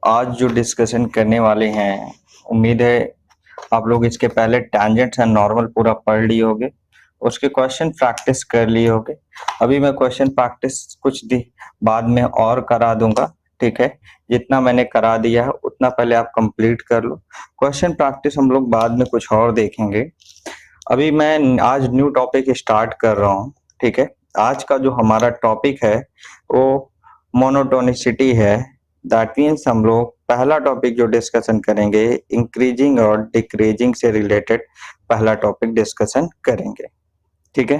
आज जो डिस्कशन करने वाले हैं, उम्मीद है आप लोग इसके पहले टैंजेंट्स एंड नॉर्मल पूरा पढ़ लिए होगे, उसके क्वेश्चन प्रैक्टिस कर लिए होगे। अभी मैं क्वेश्चन प्रैक्टिस कुछ दी बाद में और करा दूंगा, ठीक है। जितना मैंने करा दिया है उतना पहले आप कंप्लीट कर लो। क्वेश्चन प्रैक्टिस हम लोग बाद में कुछ और देखेंगे। अभी मैं आज न्यू टॉपिक स्टार्ट कर रहा हूँ, ठीक है। आज का जो हमारा टॉपिक है वो मोनोटोनिसिटी है। दैट मीन्स हम लोग पहला टॉपिक जो डिस्कशन करेंगे इंक्रीजिंग और डिक्रीजिंग से रिलेटेड पहला टॉपिक डिस्कशन करेंगे, ठीक है।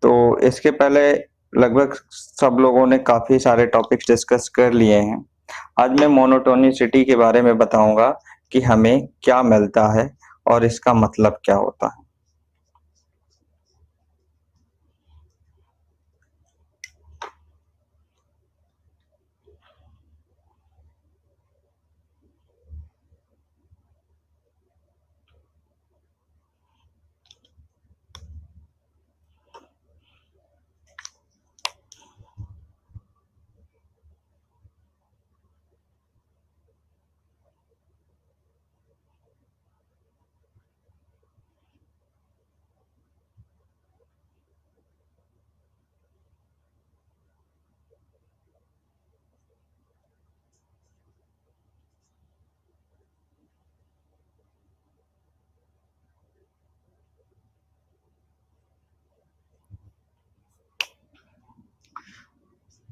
तो इसके पहले लगभग सब लोगों ने काफी सारे टॉपिक्स डिस्कस कर लिए हैं। आज मैं मोनोटोनिसिटी के बारे में बताऊंगा कि हमें क्या मिलता है और इसका मतलब क्या होता है।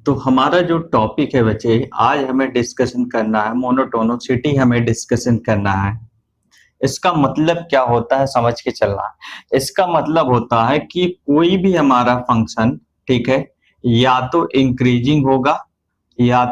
तो हमारा जो टॉपिक है बच्चे, आज हमें डिस्कशन करना है मोनोटोनिसिटी, हमें डिस्कशन करना है। इसका मतलब क्या होता है समझ के चलना है। इसका मतलब होता है कि कोई भी हमारा फंक्शन, ठीक है, या तो इंक्रीजिंग होगा या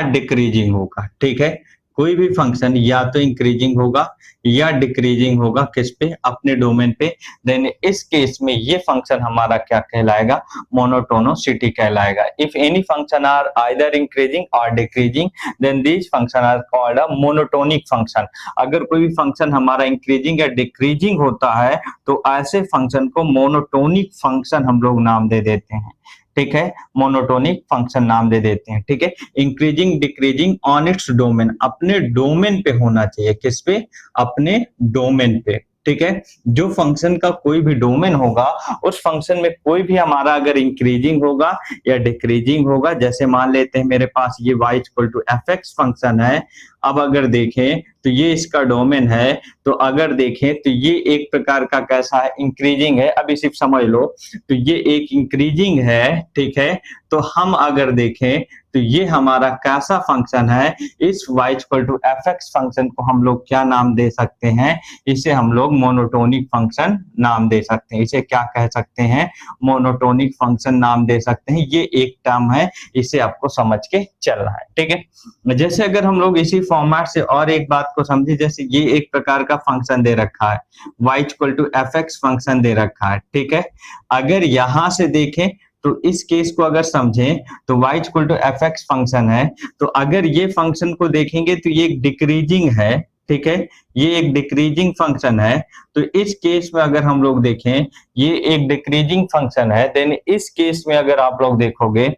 डिक्रीजिंग होगा, ठीक है। कोई भी फंक्शन या तो इंक्रीजिंग होगा या डिक्रीजिंग होगा, किस पे? अपने डोमेन पे। देन इस केस में ये फंक्शन हमारा क्या कहलाएगा? मोनोटोनिसिटी कहलाएगा। If any function are either increasing और decreasing then these function are called a monotonic function. अगर कोई भी फंक्शन हमारा इंक्रीजिंग या डिक्रीजिंग होता है तो ऐसे फंक्शन को मोनोटोनिक फंक्शन हम लोग नाम दे देते हैं, ठीक है। मोनोटोनिक फंक्शन नाम दे देते हैं, ठीक है। Increasing decreasing on its domain, अपने डोमेन पे होना चाहिए। किस पे? अपने डोमेन पे, ठीक है। जो फंक्शन का कोई भी डोमेन होगा उस फंक्शन में कोई भी हमारा अगर इंक्रीजिंग होगा या डिक्रीजिंग होगा, जैसे मान लेते हैं मेरे पास ये y equal to F x function है। अब अगर देखें तो ये इसका डोमेन है, तो अगर देखें तो ये एक प्रकार का कैसा है? इंक्रीजिंग है। अभी सिर्फ समझ लो, तो ये एक इंक्रीजिंग है, ठीक है। तो हम अगर देखें तो ये हमारा कैसा फंक्शन है? इस y equal to F x function को हम लोग क्या नाम दे सकते हैं? इसे हम लोग मोनोटोनिक फंक्शन नाम दे सकते हैं। इसे क्या कह सकते हैं? मोनोटोनिक फंक्शन नाम दे सकते हैं। ये एक टर्म है, इसे आपको समझ के चलना है, ठीक है। जैसे अगर हम लोग इसी फॉर्मेट से और एक बात को समझे, जैसे ये एक प्रकार का फंक्शन दे रखा है, y equal to F x function दे रखा है, ठीक है। अगर यहां से देखें तो इस केस को अगर समझें तो y equal to F x function है, तो अगर ये फंक्शन को देखेंगे तो ये एक डिक्रीजिंग है, ठीक है। ये एक डिक्रीजिंग फंक्शन है। तो इस केस में अगर हम लोग देखें ये एक डिक्रीजिंग फंक्शन है, देन इस केस में अगर आप लोग देखोगे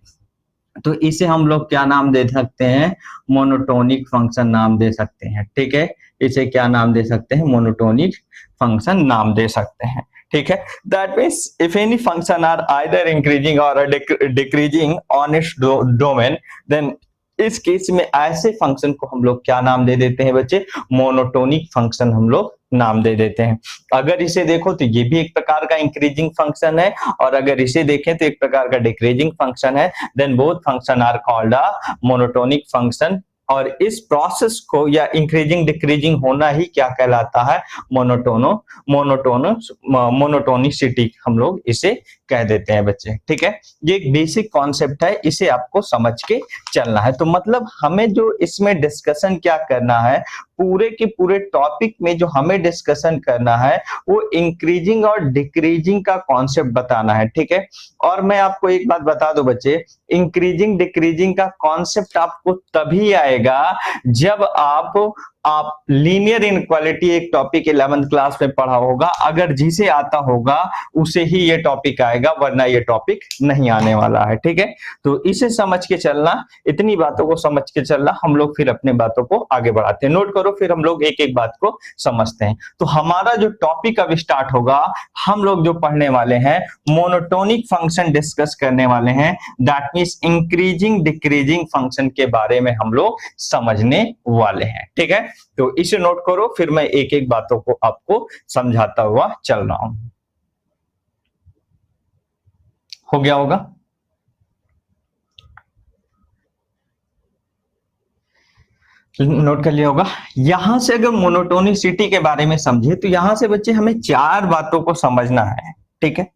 तो इसे हम लोग क्या नाम दे सकते हैं? मोनोटोनिक फंक्शन नाम दे सकते हैं, ठीक है। इसे क्या नाम दे सकते हैं? मोनोटोनिक फंक्शन नाम दे सकते हैं, ठीक है। That means if any function are either increasing और decreasing on its domain, then इस केस में ऐसे फंक्शन को हम लोग क्या नाम दे देते हैं बच्चे? मोनोटोनिक फंक्शन हम लोग नाम दे देते हैं। अगर इसे देखो तो ये भी एक प्रकार का इंक्रीजिंग फंक्शन है, और अगर इसे देखें तो एक प्रकार का डिक्रीजिंग फंक्शन है। Then both function are called a monotonic function. और इस प्रोसेस को या इंक्रीजिंग डिक्रीजिंग होना ही क्या कहलाता है? मोनोटोनिसिटी हम लोग इसे कह देते हैं बच्चे, ठीक है। ये एक बेसिक कॉन्सेप्ट है, इसे आपको समझ के चलना है। तो मतलब हमें जो इसमें डिस्कशन क्या करना है, पूरे के पूरे टॉपिक में जो हमें डिस्कशन करना है वो इंक्रीजिंग और डिक्रीजिंग का कॉन्सेप्ट बताना है, ठीक है। और मैं आपको एक बात बता दूं बच्चे, इंक्रीजिंग डिक्रीजिंग का कॉन्सेप्ट आपको तभी आएगा जब आप आप लीनियर इनइक्वालिटी एक टॉपिक 11th क्लास में पढ़ा होगा, अगर जिसे आता होगा उसे ही ये टॉपिक आएगा, वरना ये टॉपिक नहीं आने वाला है। ठीक है, तो इसे समझ के चलना, इतनी बातों को समझ के चलना, हम लोग फिर अपने बातों को आगे बढ़ाते हैं। नोट करो, फिर हम लोग एक एक बात को समझते हैं। तो हमारा जो टॉपिक अब स्टार्ट होगा, हम लोग जो पढ़ने वाले हैं मोनोटोनिक फंक्शन डिस्कस करने वाले हैं, that means increasing decreasing function के बारे में हम लोग समझने वाले हैं। ठीक है, तो इसे नोट करो, फिर मैं एक एक बातों को आपको समझाता हुआ चल रहा हूं। हो गया होगा? नोट कर लिया होगा। यहां से अगर मोनोटोनिसिटी के बारे में समझे तो यहां से बच्चे हमें 4 बातों को समझना है। ठीक है,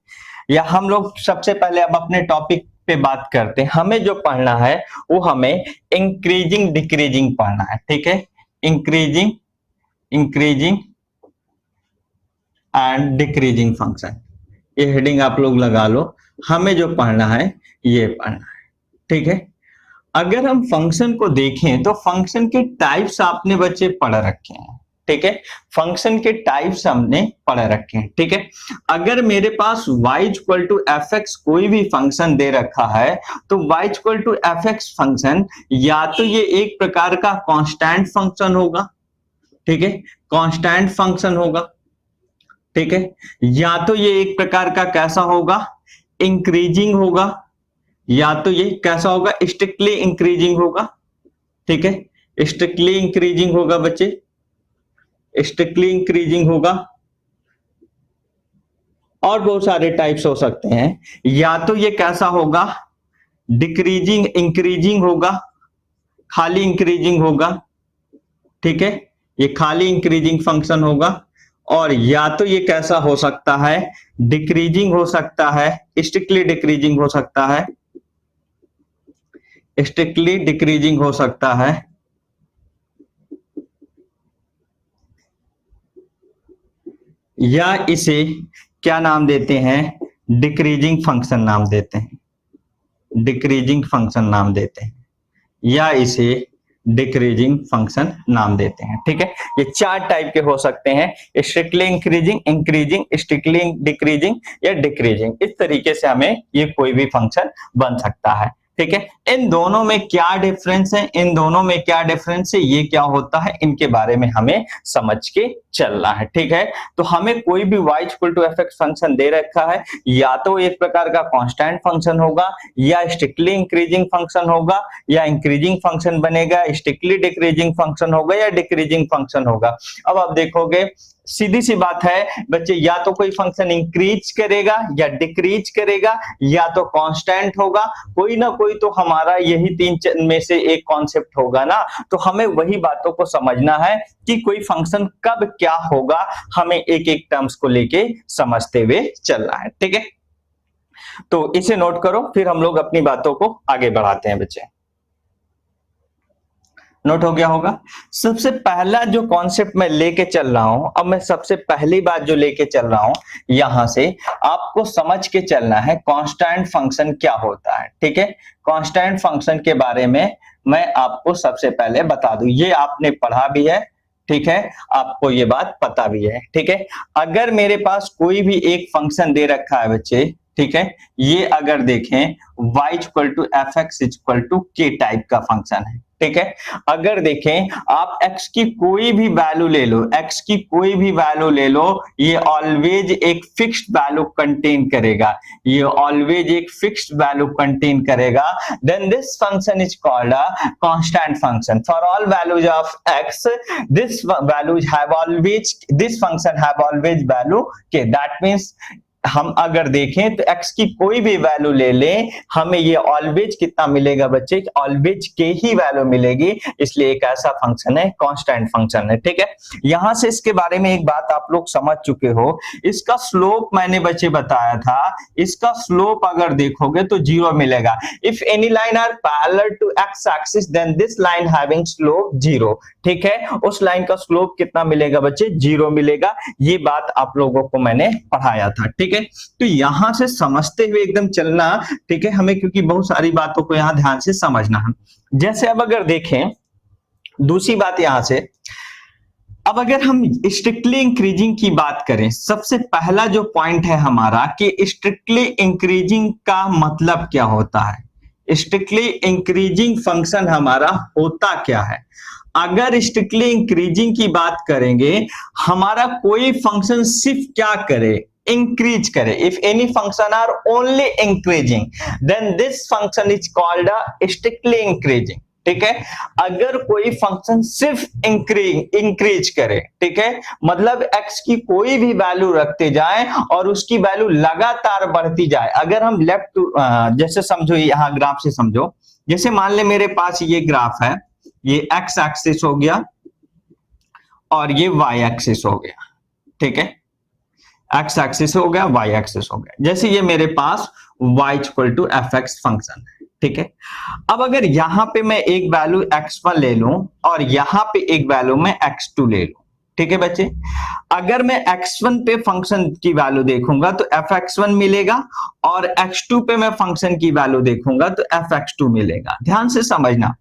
या हम लोग सबसे पहले अब अपने टॉपिक पे बात करते हैं। हमें जो पढ़ना है वो हमें इंक्रीजिंग डिक्रीजिंग पढ़ना है। ठीक है, इंक्रीजिंग एंड डिक्रीजिंग फंक्शन, ये हेडिंग आप लोग लगा लो। हमें जो पढ़ना है ये पढ़ना है। ठीक है, अगर हम फंक्शन को देखें तो फंक्शन के टाइप्स आपने बच्चे पढ़ रखे हैं। ठीक है, फंक्शन के टाइप्स हमने पढ़ रखे हैं। ठीक है, अगर मेरे पास y equal to F x कोई भी फंक्शन दे रखा है तो y equal to F x function या तो ये एक प्रकार का कांस्टेंट फंक्शन होगा, ठीक है, कांस्टेंट फंक्शन होगा। ठीक है, या तो ये एक प्रकार का कैसा होगा, इंक्रीजिंग होगा, या तो ये कैसा होगा, स्ट्रिक्टली इंक्रीजिंग होगा। ठीक है, स्ट्रिक्टली इंक्रीजिंग होगा बच्चे, स्ट्रिक्टली इंक्रीजिंग होगा। और बहुत सारे टाइप्स हो सकते हैं। या तो ये कैसा होगा, डिक्रीजिंग इंक्रीजिंग होगा, खाली इंक्रीजिंग होगा। ठीक है, ये खाली इंक्रीजिंग फंक्शन होगा। और या तो ये कैसा हो सकता है, डिक्रीजिंग हो सकता है, स्ट्रिक्टली डिक्रीजिंग हो सकता है, स्ट्रिक्टली डिक्रीजिंग हो सकता है, या इसे क्या नाम देते हैं, डिक्रीजिंग फंक्शन नाम देते हैं, डिक्रीजिंग फंक्शन नाम देते हैं, या इसे डिक्रीजिंग फंक्शन नाम देते हैं। ठीक है, ये 4 टाइप के हो सकते हैं, strictly increasing, increasing, strictly decreasing या डिक्रीजिंग। इस तरीके से हमें ये कोई भी फंक्शन बन सकता है। ठीक है, इन दोनों में क्या डिफरेंस है, इन दोनों में क्या डिफरेंस है, ये क्या होता है, इनके बारे में हमें समझ के चलना है। ठीक है, तो हमें कोई भी y equal to F x function दे रखा है, या तो एक प्रकार का कांस्टेंट फंक्शन होगा, या स्ट्रिक्टली इंक्रीजिंग फंक्शन होगा, या इंक्रीजिंग फंक्शन बनेगा, स्ट्रिक्टली डिक्रीजिंग फंक्शन होगा, या डिक्रीजिंग फंक्शन होगा। अब आप देखोगे, सीधी सी बात है बच्चे, या तो कोई फंक्शन इंक्रीज करेगा या डिक्रीज करेगा, या तो कांस्टेंट होगा, कोई ना कोई तो हमारा यही 3 में से एक कॉन्सेप्ट होगा ना। तो हमें वही बातों को समझना है कि कोई फंक्शन कब क्या होगा, हमें एक एक टर्म्स को लेके समझते हुए चलना है। ठीक है, तो इसे नोट करो, फिर हम लोग अपनी बातों को आगे बढ़ाते हैं बच्चे। नोट हो गया होगा। सबसे पहला जो कॉन्सेप्ट मैं लेके चल रहा हूं, अब मैं सबसे पहली बात जो लेके चल रहा हूं, यहां से आपको समझ के चलना है कांस्टेंट फंक्शन क्या होता है। ठीक है, कांस्टेंट फंक्शन के बारे में मैं आपको सबसे पहले बता दूं, ये आपने पढ़ा भी है। ठीक है, आपको ये बात पता भी है। ठीक है, अगर मेरे पास कोई भी एक फंक्शन दे रखा है बच्चे, ठीक है, ये अगर देखें y equal to F X equal to k type का फंक्शन है। ठीक है, अगर देखें आप x की कोई भी वैल्यू ले लो, x की कोई भी वैल्यू ले लो, ये ऑलवेज एक फिक्स्ड वैल्यू कंटेन करेगा, ये ऑलवेज एक फिक्स्ड वैल्यू कंटेन करेगा, then this function is called a constant function. For all values of x, this values have always, this function have always value k. That means हम अगर देखें तो x की कोई भी वैल्यू ले लें, हमें ये ऑलवेज कितना मिलेगा बच्चे, ऑलवेज के ही वैल्यू मिलेगी, इसलिए एक ऐसा फंक्शन है, कांस्टेंट फंक्शन है। ठीक है, यहां से इसके बारे में एक बात आप लोग समझ चुके हो, इसका स्लोप मैंने बच्चे बताया था, इसका स्लोप अगर देखोगे तो 0 मिलेगा। If any line are parallel to x axis then this line having slope 0। ठीक है, उस लाइन का स्लोप कितना मिलेगा बच्चे, 0 मिलेगा। ये बात आप लोगों को मैंने पढ़ाया था। ठीक है, तो यहां से समझते हुए एकदम चलना। ठीक है, हमें क्योंकि बहुत सारी बातों को यहां ध्यान से समझना है। जैसे अब अगर देखें दूसरी बात, यहां से अब अगर हम स्ट्रिक्टली इंक्रीजिंग की बात करें, सबसे पहला जो पॉइंट है हमारा कि स्ट्रिक्टली इंक्रीजिंग का मतलब क्या होता है। स्ट्रिक्टली इंक्रीजिंग फंक्शन हमारा होता क्या है। अगर स्ट्रिक्टली इंक्रीजिंग की बात करेंगे, हमारा कोई फंक्शन सिर्फ क्या करे, इंक्रीज करे। If any function are only increasing, then this function is called a strictly increasing. ठीक है, अगर कोई फंक्शन सिर्फ इंक्रीज करे, ठीक है, मतलब x की कोई भी वैल्यू रखते जाए और उसकी वैल्यू लगातार बढ़ती जाए। अगर हम लेफ्ट टू जैसे समझो, यहां ग्राफ से समझो, जैसे मान ले मेरे पास ये ग्राफ है, ये x एक्सिस हो गया और ये y एक्सिस हो गया। ठीक है, x एक्सिस हो गया, y एक्सिस हो गया। जैसे ये मेरे पास y equal to F x function है। ठीक है, अब अगर यहां पे मैं एक वैल्यू x1 ले लूं और यहां पे एक वैल्यू मैं x2 ले लूं, ठीक है बच्चे, अगर मैं x1 पे फंक्शन की वैल्यू देखूंगा तो fx1 मिलेगा और x2 पे मैं फंक्शन की वैल्यू देखूंगा तो fx2 मिलेगा। ध्यान से समझना,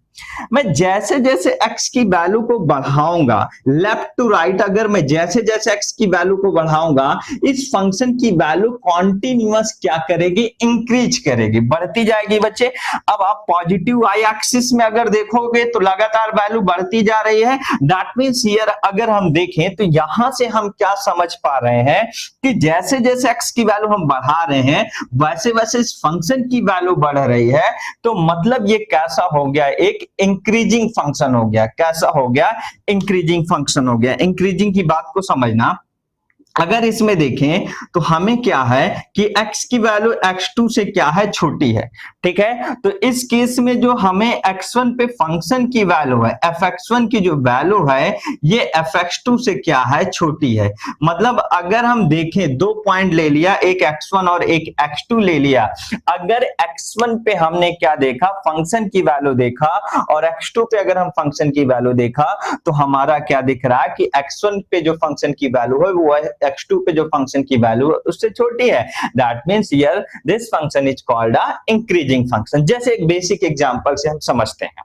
मैं जैसे जैसे x की वैल्यू को बढ़ाऊंगा लेफ्ट टू राइट, अगर मैं जैसे जैसे x की वैल्यू को बढ़ाऊंगा, इस फंक्शन की वैल्यू कॉन्टिन्यूअस क्या करेगी, इंक्रीज करेगी, बढ़ती जाएगी बच्चे। अब आप पॉजिटिव y एक्सिस में अगर देखोगे तो लगातार वैल्यू बढ़ती जा रही है। दैट मींस हियर अगर हम देखें तो यहां से हम क्या समझ पा रहे हैं कि जैसे जैसे x की वैल्यू हम बढ़ा रहे हैं वैसे वैसे इस फंक्शन की वैल्यू बढ़ रही है। तो मतलब ये कैसा हो गया, एक इंक्रीजिंग फंक्शन हो गया। कैसा हो गया, इंक्रीजिंग फंक्शन हो गया। इंक्रीजिंग की बात को समझना, अगर इसमें देखें तो हमें क्या है कि x की वैल्यू x2 से क्या है, छोटी है। ठीक है, तो इस केस में जो हमें x1 पे फंक्शन की वैल्यू है, fx1 की जो वैल्यू है ये fx2 से क्या है, छोटी है। मतलब अगर हम देखें, दो पॉइंट ले लिया, एक x1 और एक x2 ले लिया। अगर x1 पे हमने क्या देखा, फंक्शन की वैल्यू देखा, और x2 पे अगर हम फंक्शन की वैल्यू देखा तो हमारा क्या दिख रहा है कि x1 पे जो फंक्शन की वैल्यू है वो x2 पे जो फंक्शन की वैल्यू है उससे छोटी है। That means here this function is called a increasing function. जैसे एक बेसिक एग्जांपल से हम समझते हैं।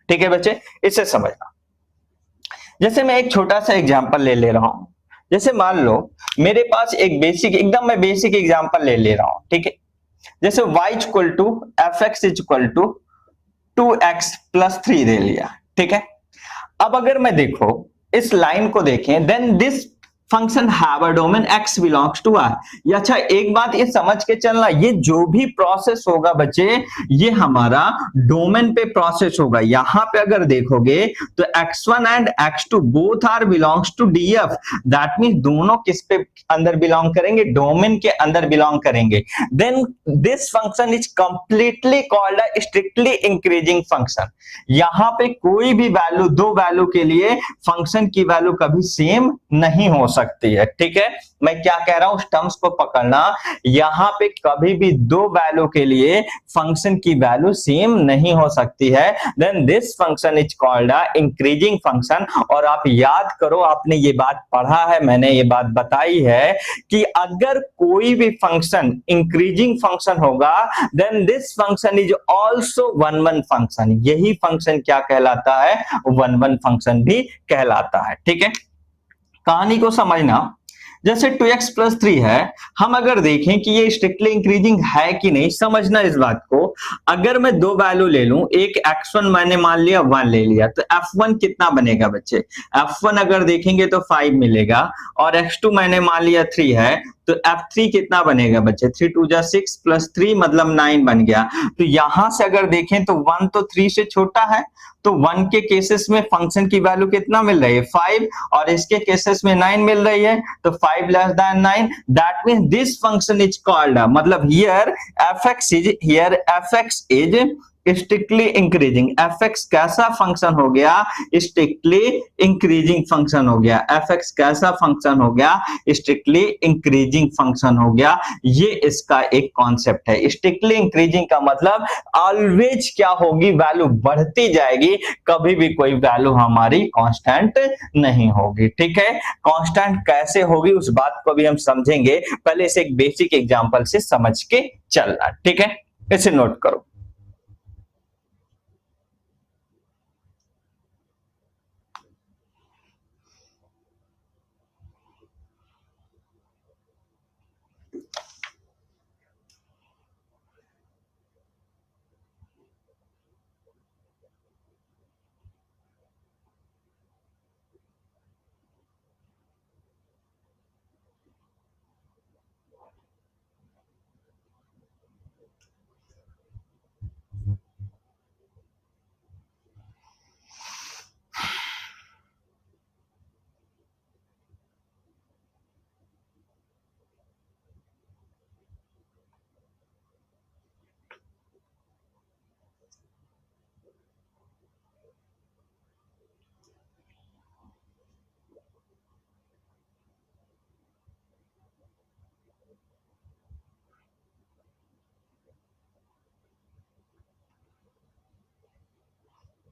ठीक है बच्चे, इसे समझना। जैसे मैं एक छोटा सा एग्जांपल ले रहा हूं। जैसे मान लो मेरे पास एक बेसिक, एकदम मैं बेसिक एग्जांपल ले रहा हूं। ठीक है, जैसे y equal to F X equal to 2x plus 3 दे लिया। ठीक है, अब अगर मैं देखो इस लाइन को देखें, then this function have a domain x belongs to r। ये अच्छा, एक बात ये समझ के चलना, ये जो भी प्रोसेस होगा बच्चे, ये हमारा डोमेन पे प्रोसेस होगा। यहां पे अगर देखोगे तो x1 and x2 both are belongs to df। That means दोनों किस पे अंदर बिलोंग करेंगे, डोमेन के अंदर बिलोंग करेंगे। Then this function is completely called a strictly increasing function. यहां पे कोई भी वैल्यू, दो वैल्यू के लिए फंक्शन की वैल्यू कभी सेम नहीं हो सकती है। ठीक है, मैं क्या कह रहा हूं, उस टर्म्स को पकड़ना। यहां पे कभी भी दो वैल्यू के लिए फंक्शन की वैल्यू सेम नहीं हो सकती है। Then this function is called a increasing function. और आप याद करो, आपने ये बात पढ़ा है, मैंने ये बात बताई है कि अगर कोई भी फंक्शन इंक्रीजिंग फंक्शन होगा, then this function is also one one function. यही फंक्शन क्या कहलाता है, वन वन फंक्शन भी कहलाता है। ठीक है, कहानी को समझना। जैसे 2x प्लस 3 है, हम अगर देखें कि ये स्ट्रिक्टली इंक्रीजिंग है कि नहीं, समझना इस बात को। अगर मैं दो वैल्यू ले लूं, एक x1 मैंने मान लिया 1 ले लिया, तो f1 कितना बनेगा बच्चे, f1 अगर देखेंगे तो 5 मिलेगा, और x2 मैंने मान लिया 3 है, तो f3 कितना बनेगा बच्चे, 3 2 जा 6 प्लस 3 मतलब 9 बन गया। तो यहां से अगर देखें तो 1 तो 3 से छोटा है, तो 1 के केसेस में फंक्शन की वैल्यू कितना मिल रही है, 5, और इसके केसेस में 9 मिल रही है, तो 5 less than 9। That means this function is called, मतलब here F X is strictly increasing. F X कैसा फंक्शन हो गया, स्ट्रिक्टली इंक्रीजिंग फंक्शन हो गया। एफ एक्स कैसा फंक्शन हो गया, स्ट्रिक्टली इंक्रीजिंग फंक्शन हो गया। ये इसका एक कॉन्सेप्ट है। स्ट्रिक्टली इंक्रीजिंग का मतलब ऑलवेज क्या होगी, वैल्यू बढ़ती जाएगी, कभी भी कोई वैल्यू हमारी कांस्टेंट नहीं होगी। ठीक है, कांस्टेंट कैसे होगी उस बात को भी हम समझेंगे, पहले इसे एक बेसिक एग्जांपल से समझ के चलना। ठीक है, इसे नोट करो।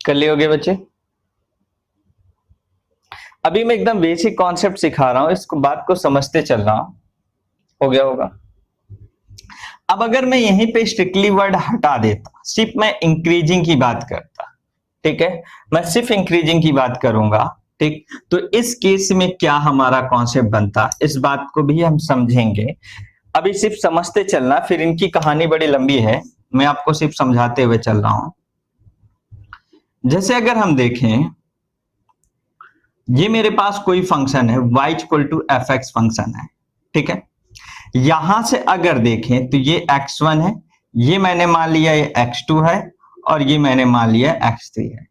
कर लियोगे बच्चे? अभी मैं एकदम बेसिक कॉन्सेप्ट सिखा रहा हूं, इसको बात को समझते चल रहा हूं। हो गया होगा? अब अगर मैं यहीं पे स्ट्रिक्टली वर्ड हटा देता, सिर्फ मैं इंक्रीजिंग की बात करता, ठीक है, मैं सिर्फ इंक्रीजिंग की बात करूंगा, ठीक, तो इस केस में क्या हमारा कॉन्सेप्ट बनता, इस बात को भी हम समझेंगे। अभी सिर्फ समझते चलना, फिर इनकी कहानी बड़ी लंबी है, मैं आपको सिर्फ समझाते हुए चल रहा हूं। जैसे अगर हम देखें, ये मेरे पास कोई फंक्शन है y equal to F x function है, ठीक है, यहां से अगर देखें तो ये x1 है, ये मैंने मान लिया ये x2 है, और ये मैंने मान लिया x3 है,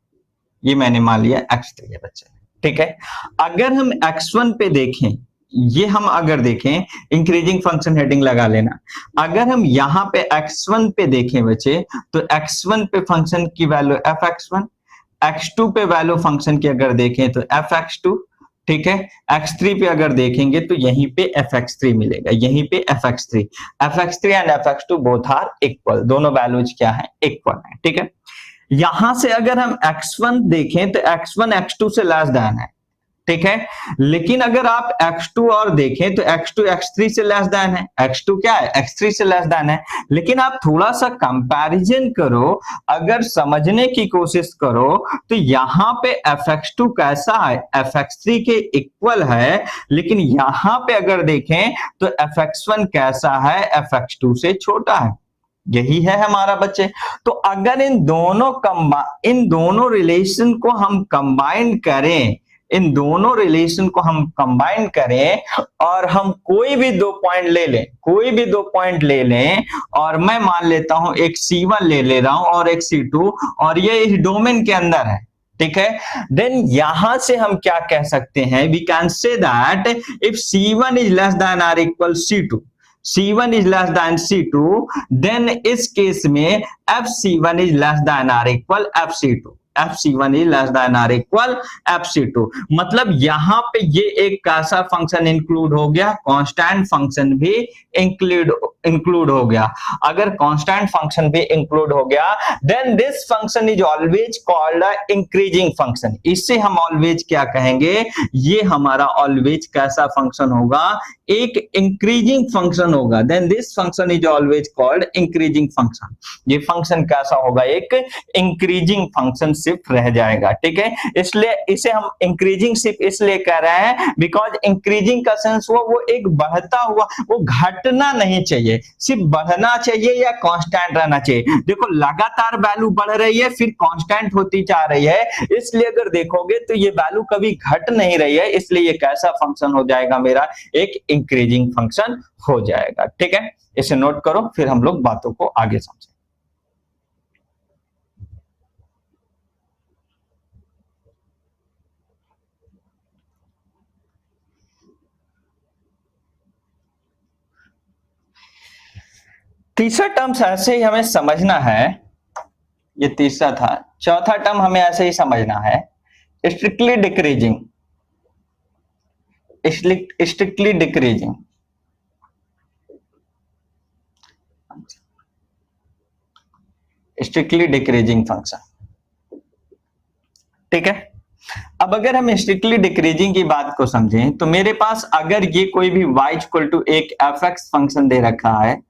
ये मैंने मान लिया x3 है बच्चे, ठीक है। अगर हम x1 पे देखें, ये हम अगर देखें, इंक्रीजिंग फंक्शन हेडिंग लगा लेना, अगर हम यहां पे x1 पे देखें बच्चे, तो x1 पे फंक्शन की वैल्यू fx1, x2 पे वैल्यू फंक्शन की अगर देखें तो fx2, ठीक है, x3 पे अगर देखेंगे तो यहीं पे fx3 मिलेगा, यहीं पे fx3 and fx2 both are equal, दोनों वैल्यूज क्या है, इक्वल है, ठीक है। यहां से अगर हम x1 देखें तो x1 x2 से लेस देन है, ठीक है, लेकिन अगर आप x2 और देखें तो x2 x3 से लेस देन है, x2 क्या है, x3 से लेस देन है, लेकिन आप थोड़ा सा कंपैरिजन करो, अगर समझने की कोशिश करो तो यहां पे fx2 कैसा है, fx3 के इक्वल है, लेकिन यहां पे अगर देखें तो fx1 कैसा है, fx2 से छोटा है, यही है हमारा बच्चे। तो अगर इन दोनों रिलेशन को हम कंबाइन करें, इन दोनों रिलेशन को हम कंबाइन करें और हम कोई भी दो पॉइंट ले लें, कोई भी दो पॉइंट ले लें, और मैं मान लेता हूं एक C1 ले रहा हूं और एक C2, और ये इस डोमेन के अंदर है, ठीक है, देन यहां से हम क्या कह सकते हैं, we can say that if C1 is less than or equal C2, C1 is less than C2, then इस केस में FC1 is less than or equal FC2, FC1 is less than or equal FC2, मतलब यहां पे ये एक कैसा function include हो गया, कांस्टेंट फंक्शन भी इंक्लूड हो गया। अगर कांस्टेंट फंक्शन भी इंक्लूड हो गया, then this function is always called a increasing function, इससे हम ऑलवेज क्या कहेंगे, ये हमारा ऑलवेज कैसा फंक्शन होगा, एक इंक्रीजिंग फंक्शन होगा, then this function is always called increasing function, ये फंक्शन कैसा होगा, एक इंक्रीजिंग फंक्शन सिर्फ रह जाएगा, ठीक है। इसलिए इसे हम इंक्रीजिंग सिर्फ इसलिए कह रहे हैं बिकॉज इंक्रीजिंग का सेंस हुआ वो एक बढ़ता हुआ, वो घटना नहीं चाहिए, सिर्फ बढ़ना चाहिए या कांस्टेंट रहना चाहिए। देखो लगातार वैल्यू बढ़ रही है फिर कांस्टेंट होती जा रही है, इसलिए अगर देखोगे तो ये वैल्यू कभी घट नहीं रही है, इसलिए ये कैसा फंक्शन हो जाएगा, मेरा एक इंक्रीजिंग फंक्शन हो जाएगा, ठीक है। इसे नोट करो, फिर हम लोग बातों को आगे समझें। तीसरा टर्म ऐसे ही हमें समझना है, ये तीसरा था, चौथा टर्म हमें ऐसे ही समझना है, strictly decreasing, strictly decreasing, strictly decreasing function, ठीक है। अब अगर हम स्ट्रिक्टली डिक्रीजिंग की बात को समझें तो मेरे पास अगर ये कोई भी y इक्वल टू एक एफ एक्स फंक्शन दे रखा है,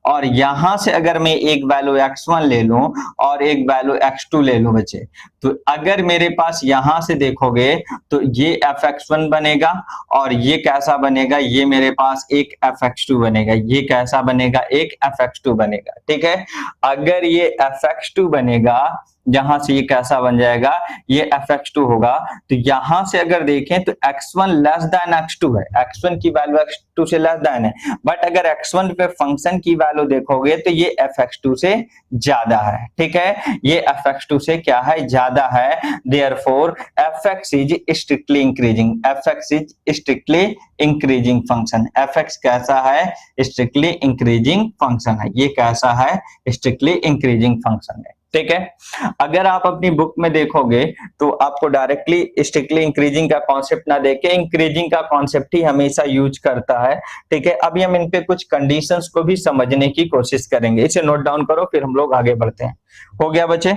और यहां से अगर मैं एक वैल्यू x1 ले लूं और एक वैल्यू x2 ले लूं बच्चे, तो अगर मेरे पास यहां से देखोगे तो ये fx1 बनेगा, और ये कैसा बनेगा, ये मेरे पास एक fx2 बनेगा, ये कैसा बनेगा, एक fx2 बनेगा, ठीक है। अगर ये fx2 बनेगा, यहां से ये कैसा बन जाएगा, ये fx2 होगा, तो यहां से अगर देखें तो x1 लेस देन x2 है, x1 की वैल्यू x2 से लेस देन है, बट अगर x1 पे फंक्शन की वैल्यू देखोगे तो ये fx2 से ज्यादा है, ठीक है, ये fx2 से क्या है, ज्यादा है, therefore fx is strictly increasing, fx is strictly increasing function, fx कैसा है, स्ट्रिक्टली इंक्रीजिंग फंक्शन है, ये कैसा है, स्ट्रिक्टली इंक्रीजिंग फंक्शन है, ठीक है। अगर आप अपनी बुक में देखोगे तो आपको डायरेक्टली स्ट्रिक्टली इंक्रीजिंग का कॉन्सेप्ट ना देके इंक्रीजिंग का कॉन्सेप्ट ही हमेशा यूज करता है, ठीक है। अभी हम इन पे कुछ कंडीशंस को भी समझने की कोशिश करेंगे, इसे नोट डाउन करो, फिर हम लोग आगे बढ़ते हैं। हो गया बच्चे,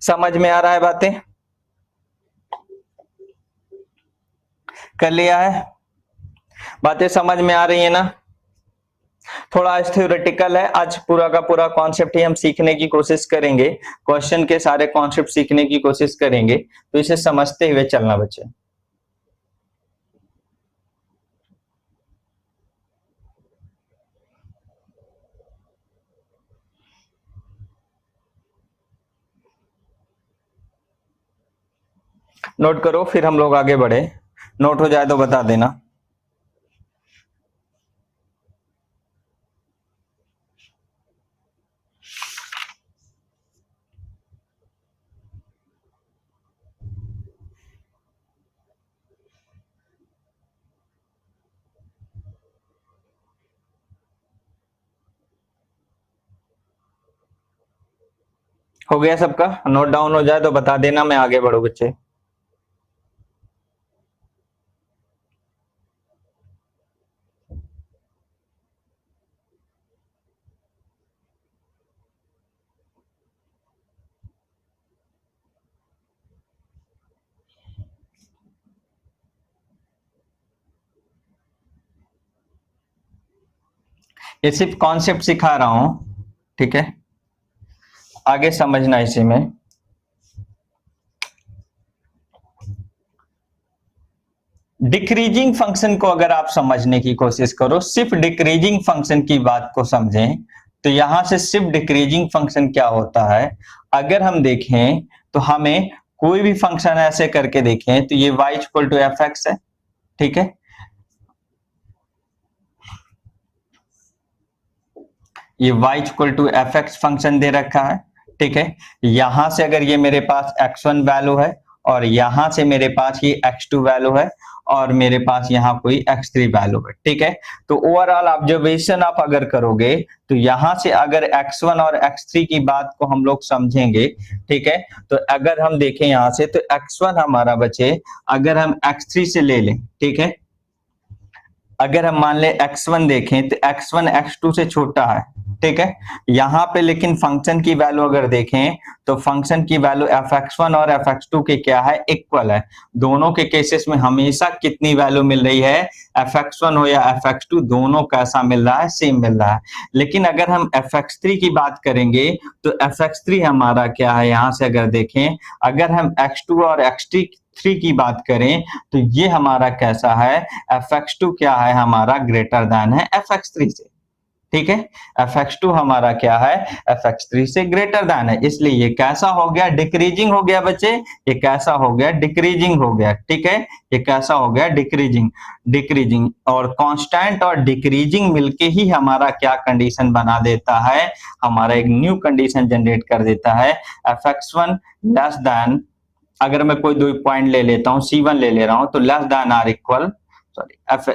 समझ में आ रहा है बातें? कर लिया है? बातें समझ में आ रही है ना? थोड़ा थ्योरेटिकल है, आज पूरा का पूरा कॉन्सेप्ट ही हम सीखने की कोशिश करेंगे, क्वेश्चन के सारे कॉन्सेप्ट सीखने की कोशिश करेंगे, तो इसे समझते हुए चलना बच्चे। नोट करो फिर हम लोग आगे बढ़े, नोट हो जाए तो बता देना। हो गया सबका? नोट डाउन हो जाए तो बता देना, मैं आगे बढ़ू बच्चे। ये सिर्फ कॉन्सेप्ट सिखा रहा हूं, ठीक है, आगे समझना इसी में। डिक्रीजिंग फंक्शन को अगर आप समझने की कोशिश करो, सिर्फ डिक्रीजिंग फंक्शन की बात को समझें, तो यहां से सिर्फ डिक्रीजिंग फंक्शन क्या होता है, अगर हम देखें तो हमें कोई भी फंक्शन ऐसे करके देखें तो ये y equal to F x है, ठीक है, ये y equal to F x function दे रखा है, ठीक है, यहां से अगर ये मेरे पास x1 वैल्यू है और यहां से मेरे पास ये x2 वैल्यू है और मेरे पास यहाँ कोई x3 वैल्यू है, ठीक है, तो ओवरऑल ऑब्जर्वेशन आप अगर करोगे तो यहां से अगर x1 और x3 की बात को हम लोग समझेंगे, ठीक है, तो अगर हम देखें यहां से तो x1 हमारा बचे, अगर हम x3 से ले लें, ठीक है, अगर हम मान ले x1 देखें तो x1 x2 से छोटा है, ठीक है, यहां पे लेकिन फंक्शन की वैल्यू अगर देखें तो फंक्शन की वैल्यू fx1 और fx2 के क्या है, इक्वल है, दोनों के केसेस में हमेशा कितनी वैल्यू मिल रही है, fx1 हो या fx2 दोनों कैसा मिल रहा है, सेम मिल रहा है, लेकिन अगर हम fx3 की बात करेंगे तो fx3 हमारा क्या है, यहां से अगर देखें, अगर हम x2 और x3 की बात करें तो ये हमारा कैसा है, fx2 क्या है हमारा, ग्रेटर देन है fx3 से, ठीक है, fx2 हमारा क्या है, fx3 से ग्रेटर देन है, इसलिए ये कैसा हो गया, डिक्रीजिंग हो गया बच्चे, ये कैसा हो गया, डिक्रीजिंग हो गया, ठीक है, ये कैसा हो गया, डिक्रीजिंग, डिक्रीजिंग, और कांस्टेंट और डिक्रीजिंग मिलके ही हमारा क्या कंडीशन बना देता है, हमारा एक न्यू कंडीशन जनरेट कर देता है, fx1 लेस देन, अगर मैं कोई दो पॉइंट ले लेता हूं, C1 ले ले रहा हूं, तो less than or equal, sorry F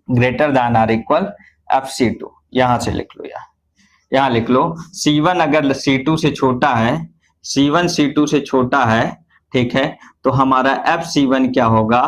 greater than or equal FC2, यहां से लिख लो, यहां लिख लो, C1 अगर C2 से छोटा है, C1 C2 से छोटा है, ठीक है, तो हमारा FC1 क्या होगा,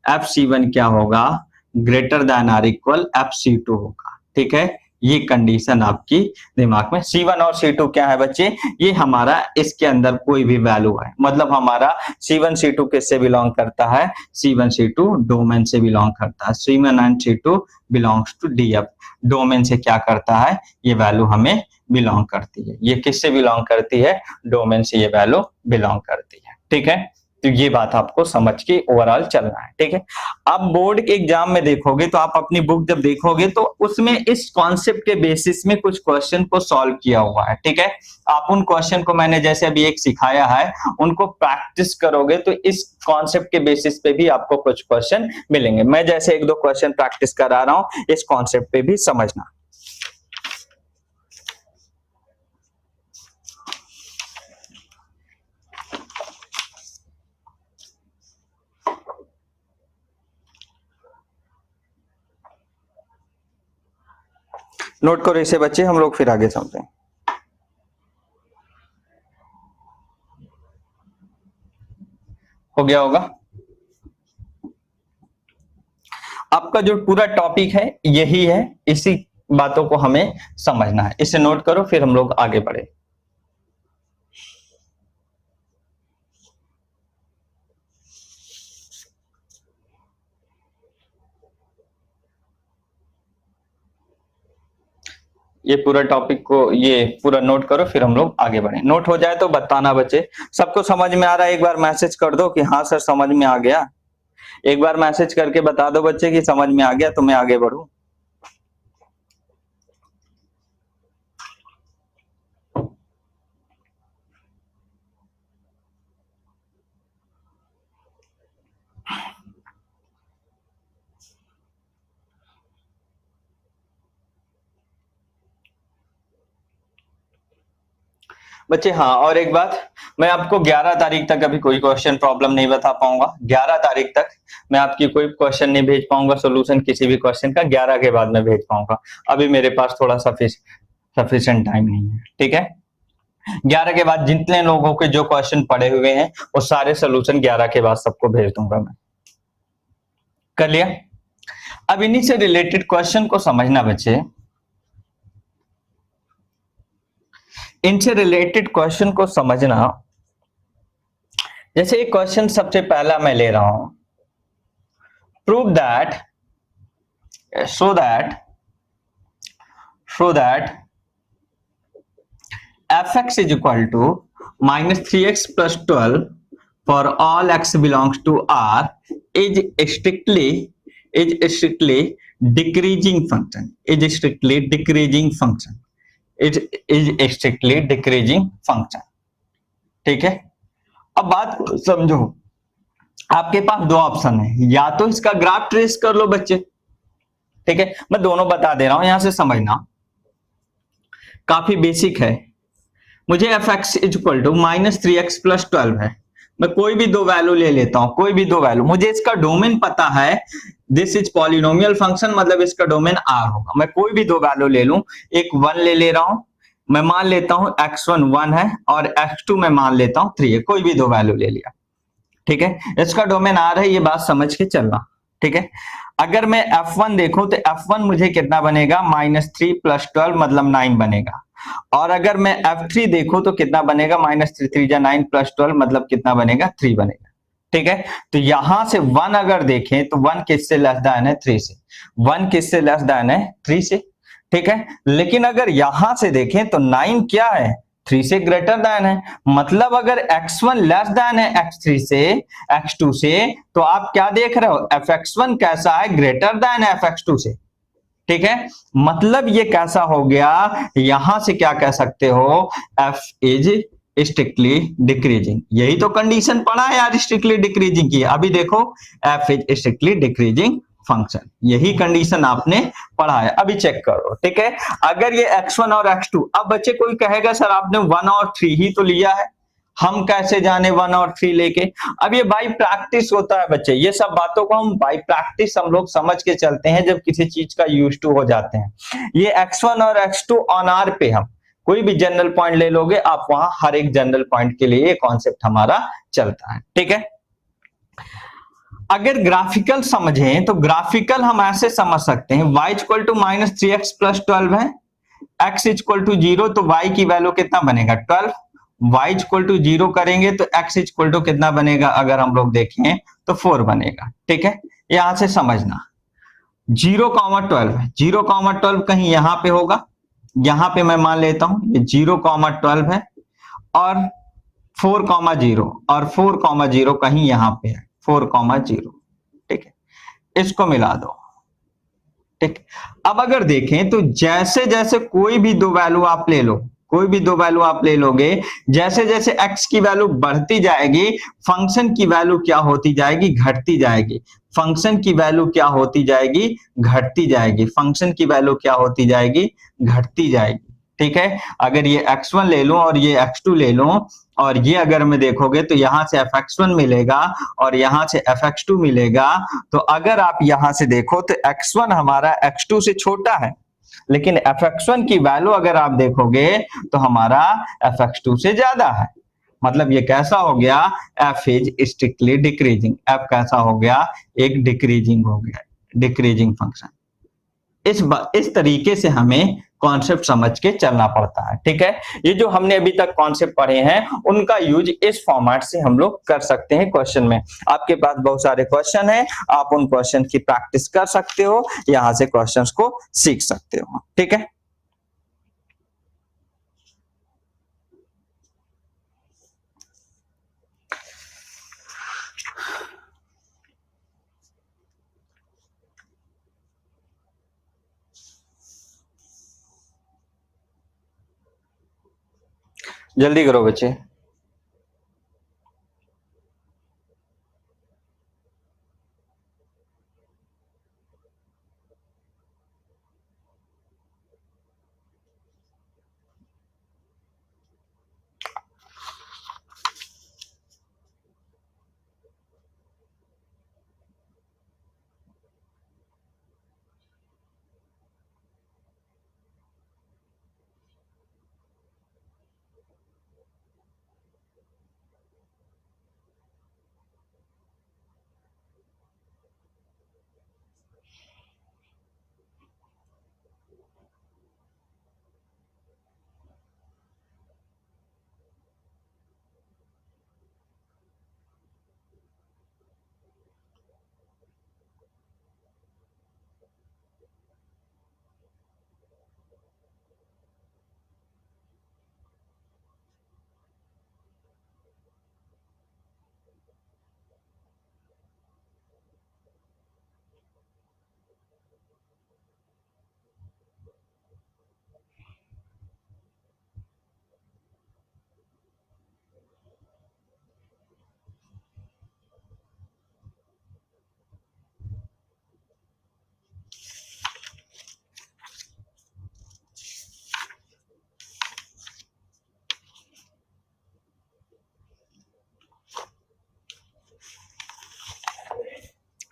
FC1 क्या होगा, greater than or equal FC2 होगा, ठीक है, ये कंडीशन आपकी दिमाग में, C1 और C2 क्या है बच्चे, ये हमारा इसके अंदर कोई भी वैल्यू है, मतलब हमारा C1 C2 किससे बिलोंग करता है, C1 C2 डोमेन से बिलोंग करता है, C1 and C2 belongs to DF, domain से क्या करता है, ये वैल्यू हमें बिलोंग करती है, ये किससे बिलोंग करती है, डोमेन से ये वैल्यू बिलोंग करती है, ठीक है, तो ये बात आपको समझ के ओवरऑल चलना है, ठीक है। अब बोर्ड के एग्जाम में देखोगे तो आप अपनी बुक जब देखोगे तो उसमें इस कॉन्सेप्ट के बेसिस में कुछ क्वेश्चन को सॉल्व किया हुआ है, ठीक है, आप उन क्वेश्चन को मैंने जैसे अभी एक सिखाया है उनको प्रैक्टिस करोगे तो इस कॉन्सेप्ट के बेसिस पे भी आपको कुछ क्वेश्चन मिलेंगे, मैं जैसे एक दो क्वेश्चन प्रैक्टिस करा रहा हूं, इस कॉन्सेप्ट पे भी समझना। नोट करो इसे बच्चे, हम लोग फिर आगे समझें। हो गया होगा? आपका जो पूरा टॉपिक है यही है, इसी बातों को हमें समझना है, इसे नोट करो फिर हम लोग आगे बढ़े। ये पूरा टॉपिक को ये पूरा नोट करो, फिर हम लोग आगे बढ़े। नोट हो जाए तो बताना बच्चे। सबको समझ में आ रहा है? एक बार मैसेज कर दो कि हाँ सर समझ में आ गया। एक बार मैसेज करके बता दो बच्चे कि समझ में आ गया, तो मैं आगे बढ़ूं। बच्चे हाँ, और एक बात, मैं आपको 11 तारीख तक अभी कोई क्वेश्चन प्रॉब्लम नहीं बता पाऊंगा। 11 तारीख तक मैं आपकी कोई क्वेश्चन नहीं भेज पाऊंगा, सोल्यूशन किसी भी क्वेश्चन का 11 के बाद मैं भेज पाऊंगा। अभी मेरे पास थोड़ा सफिशिएंट टाइम नहीं है, ठीक है। 11 के बाद जितने लोगों के जो क्वेश्चन पड़े हुए हैं वो सारे सोल्यूशन 11 के बाद सबको भेज दूंगा मैं। कर लिया? अब इन्हीं से रिलेटेड क्वेश्चन को समझना बच्चे। इनसे रिलेटेड क्वेश्चन को समझना। जैसे एक क्वेश्चन सबसे पहला मैं ले रहा हूं, prove that so that fx is equal to minus 3x plus 12 for all x belongs to R is strictly decreasing function. Is strictly decreasing function. It is strictly decreasing function. ठीक है। अब बात समझो, आपके पास दो ऑप्शन है, या तो इसका ग्राफ ट्रेस कर लो बच्चे, ठीक है। मैं दोनों बता दे रहा हूं, यहां से समझना, काफी बेसिक है। मुझे F X is equal to minus 3x plus 12 है। मैं कोई भी दो वैल्यू ले लेता हूं, कोई भी दो वैल्यू, मुझे इसका डोमेन पता है, दिस इज पॉलिनोमियल फंक्शन, मतलब इसका डोमेन आर होगा। मैं कोई भी दो वैल्यू ले लूं, एक 1 ले रहा हूं, मैं मान लेता हूं x1 1 है और x2 मैं मान लेता हूं 3 है, कोई भी दो वैल्यू ले लिया, ठीक है। इसका डोमेन आर है, ये बात समझ के चलना, ठीक है। अगर मैं f1 देखूं तो f1 मुझे कितना बनेगा, -3 प्लस 12 मतलब 9 बनेगा। और अगर मैं f3 देखूं तो कितना बनेगा, -3 3 जा 9 प्लस 12 मतलब कितना बनेगा, 3 बनेगा, ठीक है। तो यहां से 1 अगर देखें तो 1 किससे लेस देन है, 3 से। 1 किससे लेस देन है, 3 से, ठीक है। लेकिन अगर यहां से देखें तो 9 क्या है, 3 से ग्रेटर देन है। मतलब अगर x1 लेस देन है x3 से, x2 से, तो आप क्या देख रहे हो, fx1 कैसा है, ग्रेटर देन है fx2 से, ठीक है। मतलब ये कैसा हो गया, यहां से क्या कह सकते हो, f इज स्ट्रिक्टली डिक्रीजिंग। यही तो कंडीशन पढ़ा है यार, स्ट्रिक्टली डिक्रीजिंग की। अभी देखो f is strictly decreasing function, यही कंडीशन आपने पढ़ा है, अभी चेक करो, ठीक है। अगर ये x1 और x2, अब बच्चे कोई कहेगा सर आपने 1 और 3 ही तो लिया है, हम कैसे जाने 1 और 3 लेके। अब ये बाई प्रैक्टिस होता है बच्चे, ये सब बातों को हम बाई प्रैक्टिस हम लोग समझ के चलते हैं जब किसी चीज का यूज टू हो जाते हैं। ये x1 और x2 ऑन आर पे हम कोई भी जनरल पॉइंट ले लोगे आप, वहां हर एक जनरल पॉइंट के लिए ये कॉन्सेप्ट हमारा चलता है, ठीक है। अगर ग्राफिकल समझें तो ग्राफिकल हम ऐसे समझ सकते हैं, y equal to -3x plus 12 है, x इक्वल टू 0, तो y की वैल्यू कितना बनेगा, 12। y इक्वल टू 0 करेंगे तो x इक्वल टू कितना बनेगा, अगर हम लोग देखें तो 4 बनेगा, ठीक है। यहां से समझना 0,12 है, 0,12 कहीं यहां पे होगा, यहां पे मैं मान लेता हूं ये 0,12 है, और 4,0 और 4,0 कहीं यहां पे है, 4,0, ठीक है। इसको मिला दो, ठीक। अब अगर देखें तो जैसे जैसे कोई भी दो वैल्यू आप ले लो, कोई भी दो वैल्यू आप ले लोगे, जैसे जैसे x की वैल्यू बढ़ती जाएगी, फंक्शन की वैल्यू क्या होती जाएगी, घटती जाएगी। फंक्शन की वैल्यू क्या होती जाएगी, घटती जाएगी। फंक्शन की वैल्यू क्या होती जाएगी, घटती जाएगी, ठीक है। अगर ये x1 ले लूं और ये x2 ले लूं, और ये अगर मैं देखोगे तो यहां से fx1 मिलेगा और यहां से fx2 मिलेगा। तो अगर आप यहां से देखो तो x1 हमारा x2 से छोटा है, लेकिन fx1 की वैल्यू अगर आप देखोगे तो हमारा fx2 से ज्यादा है। मतलब ये कैसा हो गया, f is strictly decreasing. f कैसा हो गया, एक डिक्रीजिंग हो गया, डिक्रीजिंग फंक्शन। इस तरीके से हमें कॉन्सेप्ट समझ के चलना पड़ता है, ठीक है। ये जो हमने अभी तक कॉन्सेप्ट पढ़े हैं उनका यूज इस फॉर्मेट से हम लोग कर सकते हैं क्वेश्चन में। आपके पास बहुत सारे क्वेश्चन हैं, आप उन क्वेश्चन की प्रैक्टिस कर सकते हो, यहां से क्वेश्चंस को सीख सकते हो, ठीक है। जल्दी करो बच्चे।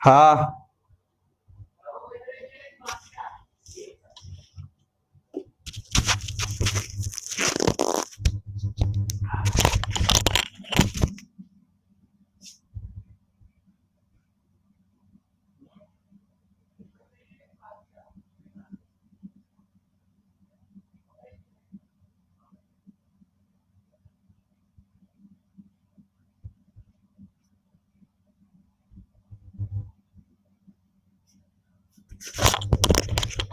हाँ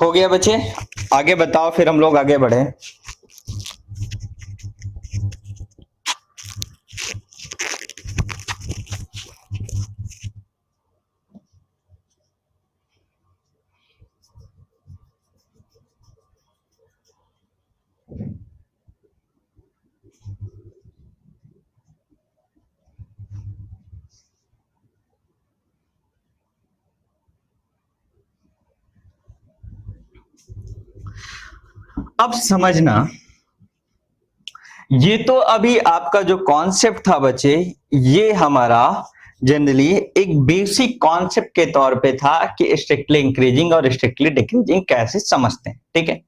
हो गया बच्चे, आगे बताओ फिर हम लोग आगे बढ़े। अब समझना, ये तो अभी आपका जो कॉन्सेप्ट था बच्चे, ये हमारा जनरली एक बेसिक कॉन्सेप्ट के तौर पे था कि स्ट्रिक्टली इंक्रीजिंग और स्ट्रिक्टली डिक्रीजिंग कैसे समझते हैं, ठीक है।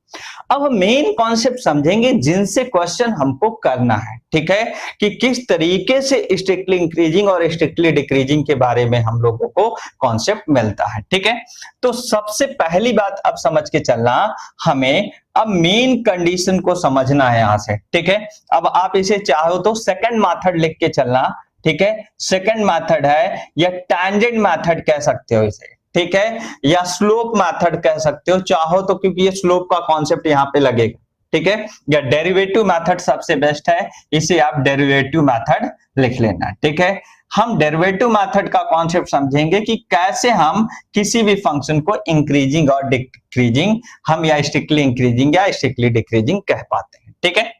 अब हम मेन कॉन्सेप्ट समझेंगे जिनसे क्वेश्चन हमको करना है, ठीक है, कि किस तरीके से स्ट्रिक्टली इंक्रीजिंग और स्ट्रिक्टली डिक्रीजिंग के बारे में हम लोगों को कॉन्सेप्ट मिलता है, ठीक है। तो सबसे पहली बात अब समझ के चलना, हमें अब मेन कंडीशन को समझना है यहां से, ठीक है। अब आप इसे चाहो तो सेकंड मेथड लिख के चलना, ठीक है। सेकंड मेथड है, या टैंजेंट मेथड कह सकते हो इसे, ठीक है, या स्लोप मेथड कह सकते हो चाहो तो, क्योंकि ये स्लोप का कॉन्सेप्ट यहां पे लगेगा, ठीक है। या डेरिवेटिव मेथड सबसे बेस्ट है, इसे आप डेरिवेटिव मेथड लिख लेना, ठीक है। हम डेरिवेटिव मेथड का कॉन्सेप्ट समझेंगे कि कैसे हम किसी भी फंक्शन को इंक्रीजिंग और डिक्रीजिंग हम या स्ट्रिक्टली इंक्रीजिंग या स्ट्रिक्टली डिक्रीजिंग कह पाते हैं, ठीक है।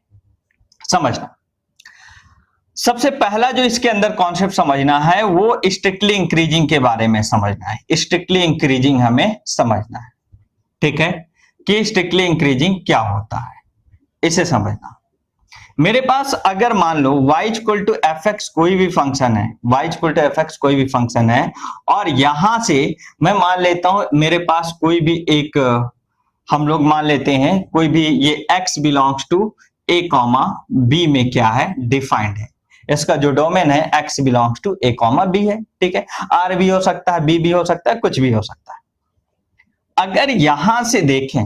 समझना, सबसे पहला जो इसके अंदर कॉन्सेप्ट समझना है वो स्ट्रिक्टली इंक्रीजिंग के बारे में समझना है। स्ट्रिक्टली इंक्रीजिंग हमें समझना है, ठीक है, कि स्ट्रिक्टली इंक्रीजिंग क्या होता है, इसे समझना। मेरे पास अगर मान लो y equal to F x कोई भी फंक्शन है, y equal to F x कोई भी फंक्शन है, और यहां से मैं मान लेता हूं मेरे पास कोई भी एक, हम लोग मान लेते हैं कोई भी ये x belongs to a comma b में क्या है, डिफाइंड है। इसका जो डोमेन है x belongs to a comma b है, ठीक है। r भी हो सकता है, b भी हो सकता है, कुछ भी हो सकता है। अगर यहां से देखें,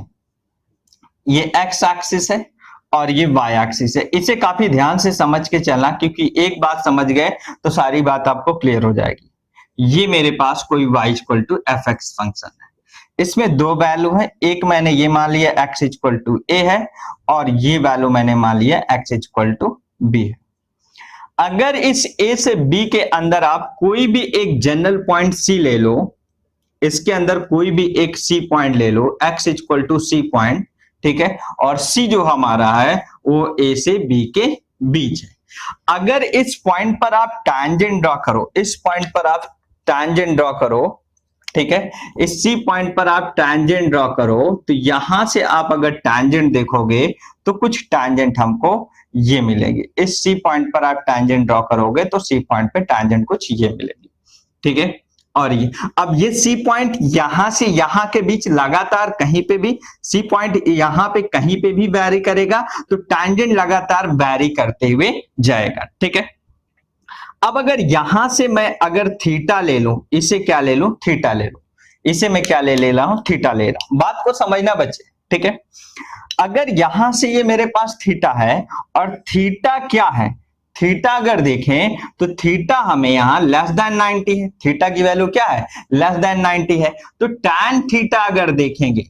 ये x एक्सिस है और ये y एक्सिस है, इसे काफी ध्यान से समझ के चलना, क्योंकि एक बात समझ गए तो सारी बात आपको क्लियर हो जाएगी। ये मेरे पास कोई y equal to F x function है, इसमें दो वैल्यू है, एक मैंने ये मान लिया x इक्वल टू a है, और ये वैल्यू मैंने मान लिया x इक्वल टू b है। अगर इस a से b के अंदर आप कोई भी एक जनरल पॉइंट c ले लो, इसके अंदर कोई भी एक c पॉइंट ले लो, x equal to c point, ठीक है, और c जो हमारा है वो a से b के बीच है। अगर इस पॉइंट पर आप टैंजेंट ड्रॉ करो, इस पॉइंट पर आप टैंजेंट ड्रॉ करो, ठीक है, इस सी पॉइंट पर आप टैंजेंट ड्रॉ करो, तो यहां से आप अगर टैंजेंट देखोगे तो कुछ टैंजेंट हमको ये मिलेगी। इस सी पॉइंट पर आप टैंजेंट ड्रॉ करोगे तो सी पॉइंट पे टैंजेंट कुछ ये मिलेगी, ठीक है। और ये अब ये सी पॉइंट यहां से यहां के बीच लगातार कहीं पे भी, सी पॉइंट यहां पे कहीं पे भी वैरी करेगा तो टैंजेंट लगातार वैरी करते हुए जाएगा, ठीक है। अब अगर यहां से मैं अगर थीटा ले लूं, इसे क्या ले लूं, थीटा ले लूं, इसे मैं क्या ले रहा हूं, थीटा ले रहा हूं। बात को समझना बच्चे, ठीक है। अगर यहां से ये मेरे पास थीटा है और थीटा क्या है, थीटा अगर देखें तो थीटा हमें यहां लेस देन 90 है, थीटा की वैल्यू क्या है, लेस देन 90 है। तो टैन थीटा अगर देखेंगे,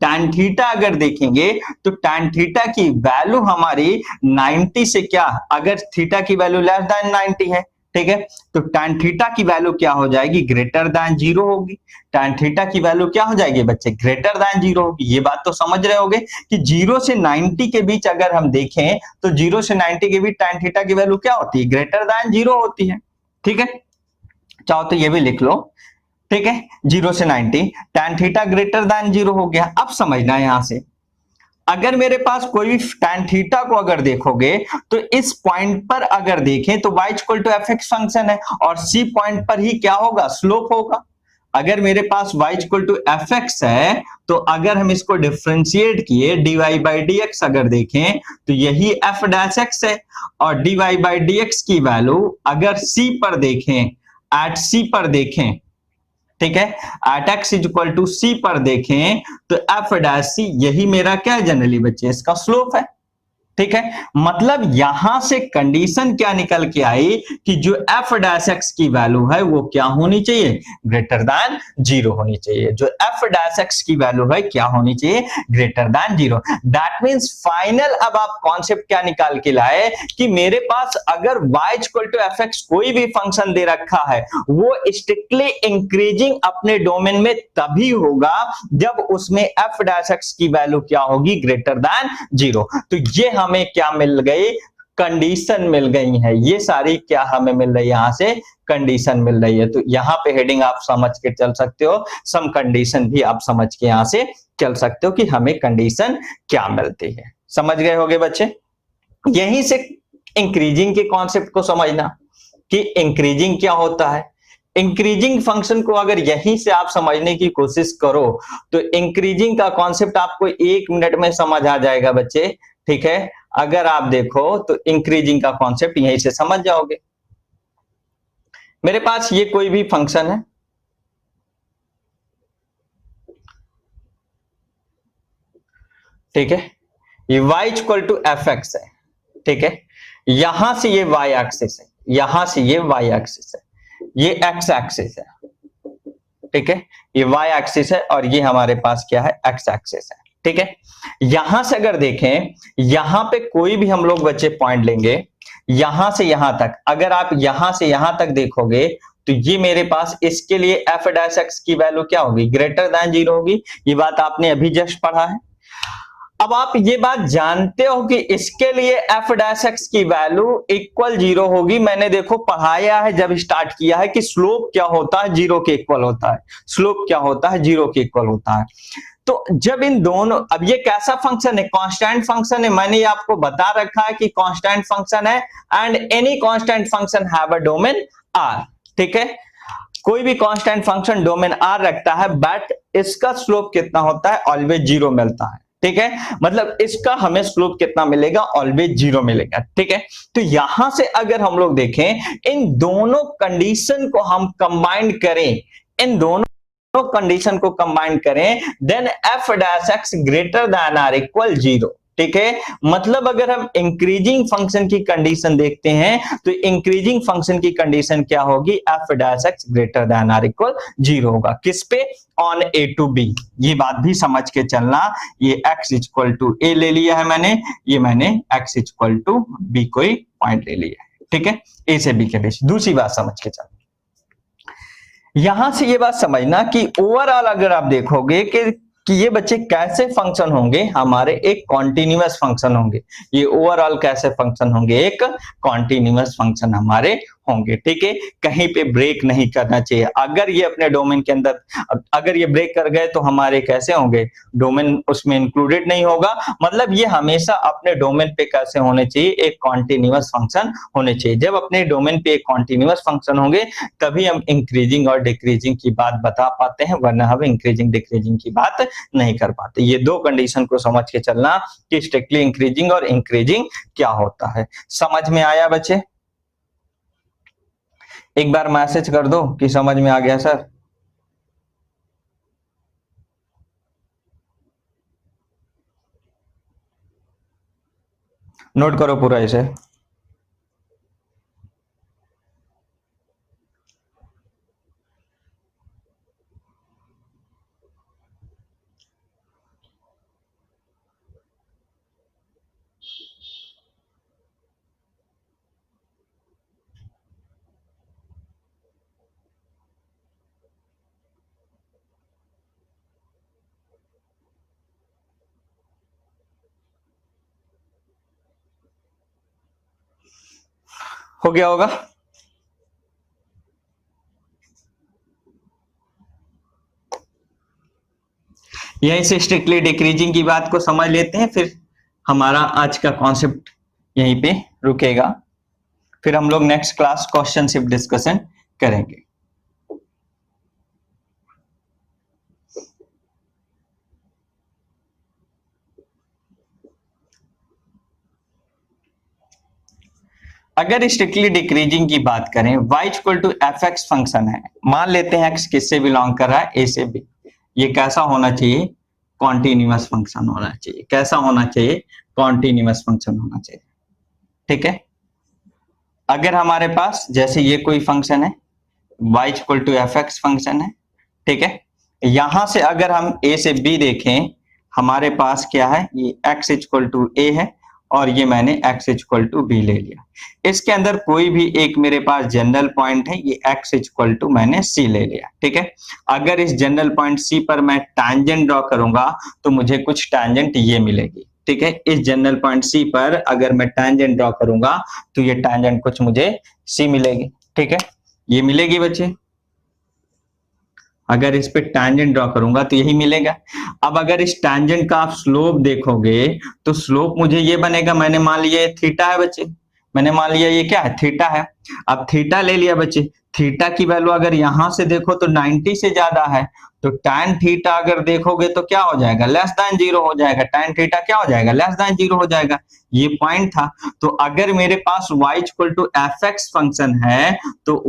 टैन थीटा अगर देखेंगे तो टैन थीटा की वैल्यू हमारी 90 से क्या, अगर थीटा की वैल्यू लेस देन 90 है, ठीक है, तो टैन थीटा की वैल्यू क्या हो जाएगी, ग्रेटर देन 0 होगी। टैन थीटा की वैल्यू क्या हो जाएगी बच्चे, ग्रेटर देन 0 होगी। ये बात तो समझ रहे होगे कि 0 से 90 के बीच अगर हम देखें तो 0 से 90 के बीच टैन थीटा की वैल्यू क्या होती है, ग्रेटर देन 0 होती है, ठीक है। चाहो तो ये भी लिख लो, ठीक है, 0 से 90 टैन थीटा ग्रेटर देन 0 हो गया। अब समझना यहां से, अगर मेरे पास कोई भी टैन थीटा को अगर देखोगे तो इस पॉइंट पर अगर देखें तो y equal to F x function है और सी पॉइंट पर ही क्या होगा, स्लोप होगा। अगर मेरे पास y equal to F x है तो अगर हम इसको डिफरेंशिएट किए dy बाई डी एक्स अगर देखें तो यही एफ डैश एक्स है और dy बाई डी एक्स की वैल्यू अगर c पर देखें, एट c पर देखें, ठीक है, at X is equal to C पर देखें तो एफ डैश सी यही मेरा क्या है जनरली बच्चे, इसका स्लोप है, ठीक है। मतलब यहां से कंडीशन क्या निकल के आई कि जो एफ डैश एक्स की वैल्यू है वो क्या होनी चाहिए, ग्रेटर देन 0 होनी चाहिए। जो एफ डैश एक्स की वैल्यू है क्या होनी चाहिए, greater than 0। That means final अब आप कॉन्सेप्ट क्या निकाल के लाए कि मेरे पास अगर y equal to F x कोई भी फंक्शन दे रखा है वो स्ट्रिक्टली इंक्रीजिंग अपने डोमेन में तभी होगा जब उसमें एफ डैश एक्स की वैल्यू क्या होगी, ग्रेटर देन 0। तो ये हमें क्या मिल गई, कंडीशन मिल गई है। ये सारी क्या हमें मिल रही है, यहां से कंडीशन मिल रही है। तो यहां पे हेडिंग आप समझ के चल सकते हो, सम कंडीशन भी आप समझ के यहां से चल सकते हो कि हमें कंडीशन क्या मिलती है। समझ गए होगे बच्चे। यहीं से इंक्रीजिंग के कॉन्सेप्ट को समझना कि इंक्रीजिंग क्या होता है। इंक्रीजिंग फंक्शन को अगर यहीं से आप समझने की कोशिश करो तो इंक्रीजिंग का कॉन्सेप्ट आपको 1 मिनट में समझ आ जाएगा बच्चे, ठीक है। अगर आप देखो तो इंक्रीजिंग का कॉन्सेप्ट यहीं से समझ जाओगे। मेरे पास ये कोई भी फंक्शन है, ठीक है, ये y equal to F x है, ठीक है, यहां से ये y एक्सिस है, यहां से ये y एक्सिस है, ये x एक्सिस है, ठीक है, ये y एक्सिस है और ये हमारे पास क्या है, x एक्सिस है, ठीक है। यहां से अगर देखें, यहां पे कोई भी हम लोग बच्चे पॉइंट लेंगे यहां से यहां तक, अगर आप यहां से यहां तक देखोगे तो ये मेरे पास इसके लिए एफ डैश एक्स की वैल्यू क्या होगी, ग्रेटर देन 0 होगी। ये बात आपने अभी जस्ट पढ़ा है। अब आप ये बात जानते हो कि इसके लिए एफ डैश एक्स की वैल्यू इक्वल 0 होगी। मैंने देखो पढ़ाया है जब स्टार्ट किया है कि स्लोप क्या होता है, 0 के इक्वल होता है। स्लोप क्या होता है, 0 के इक्वल होता है। तो जब इन दोनों, अब ये कैसा फंक्शन है, कांस्टेंट फंक्शन है। मैंने आपको बता रखा है कि कांस्टेंट फंक्शन है and any constant function have a domain are, ठीक है। कोई भी कांस्टेंट फंक्शन डोमेन आर रखता है बट इसका स्लोप कितना होता है, ऑलवेज 0 मिलता है, ठीक है। मतलब इसका हमें स्लोप कितना मिलेगा, ऑलवेज 0 मिलेगा, ठीक है। तो यहां से अगर हम लोग देखें इन दोनों कंडीशन को हम कंबाइन करें, इन दोनों कंडीशन को कंबाइन करें, then f dash x greater than or equal 0, ठीक है। मतलब अगर हम इंक्रीजिंग फंक्शन की कंडीशन देखते हैं तो इंक्रीजिंग फंक्शन की कंडीशन क्या होगी, f dash x greater than or equal 0 होगा। किस पे, ऑन ए टू बी। ये बात भी समझ के चलना। ये x इक्वल टू ए ले लिया है मैंने, ये मैंने x इक्वल टू बी कोई पॉइंट ले लिया है, ठीक है, ए से बी के बीच। दूसरी बात समझ के चलना, यहां से ये बात समझना कि ओवरऑल अगर आप देखोगे कि कि ये बच्चे कैसे फंक्शन होंगे, हमारे एक कॉन्टिन्यूअस फंक्शन होंगे, ये ओवरऑल कैसे फंक्शन होंगे, एक कॉन्टिन्यूअस फंक्शन हमारे होंगे। ठीक है, कहीं पे ब्रेक नहीं करना चाहिए। अगर ये अपने डोमेन के अंदर, अगर ये ब्रेक कर गए तो हमारे कैसे होंगे, डोमेन उसमें इंक्लूडेड नहीं होगा। मतलब ये हमेशा अपने डोमेन पे कैसे होने चाहिए, एक कॉन्टिन्यूअस फंक्शन होने चाहिए। जब अपने डोमेन पे एक कॉन्टिन्यूअस फंक्शन होंगे तभी हम इंक्रीजिंग और डिक्रीजिंग की बात बता पाते हैं, वरना हम इंक्रीजिंग डिक्रीजिंग की बात नहीं कर पाते। ये दो कंडीशन को समझ के चलना कि स्ट्रिक्टली इंक्रीजिंग और इंक्रीजिंग क्या होता है। समझ में आया बच्चे? एक बार मैसेज कर दो कि समझ में आ गया सर। नोट करो पूरा इसे। हो गया होगा? यहीं से स्ट्रिक्टली डिक्रीजिंग की बात को समझ लेते हैं, फिर हमारा आज का कॉन्सेप्ट यहीं पे रुकेगा। फिर हम लोग next class question shift discussion करेंगे। अगर स्ट्रिक्टली डिक्रीजिंग की बात करें, y equal to F x function है, मान लेते हैं x किससे बिलोंग कर रहा है, a से b। ये कैसा होना चाहिए, कॉन्टिन्यूअस फंक्शन होना चाहिए। कैसा होना चाहिए, कॉन्टिन्यूअस फंक्शन होना चाहिए। ठीक है, अगर हमारे पास जैसे ये कोई फंक्शन है, y equal to F x function है, ठीक है, यहां से अगर हम a से b देखें, हमारे पास क्या है, ये x इक्वल टू a है और ये मैंने x इक्वल टू b ले लिया। इसके अंदर कोई भी एक मेरे पास जनरल पॉइंट है, ये x इक्वल टू मैंने c ले लिया। ठीक है, अगर इस जनरल पॉइंट c पर मैं टैंजेंट ड्रॉ करूंगा तो मुझे कुछ टैंजेंट ये मिलेगी। ठीक है, इस जनरल पॉइंट c पर अगर मैं टैंजेंट ड्रॉ करूंगा तो ये टैंजेंट कुछ मुझे c मिलेगी। ठीक है, ये मिलेगी बच्चे, अगर इस पे टैंजेंट ड्रॉ करूंगा तो यही मिलेगा। अब अगर इस टैंजेंट का आप स्लोप देखोगे तो स्लोप मुझे ये बनेगा, मैंने मान लिया थीटा है बच्चे, मैंने मान लिया ये क्या है, थीटा है। अब थीटा ले लिया बच्चे, थीटा की वैल्यू अगर यहां से देखो तो 90 से ज्यादा है, तो tan थीटा अगर देखोगे तो क्या हो जाएगा, लेस देन 0 हो जाएगा। tan थीटा क्या हो जाएगा, लेस देन 0 हो जाएगा। ये पॉइंट था। तो अगर मेरे पास y equal to F x function है तो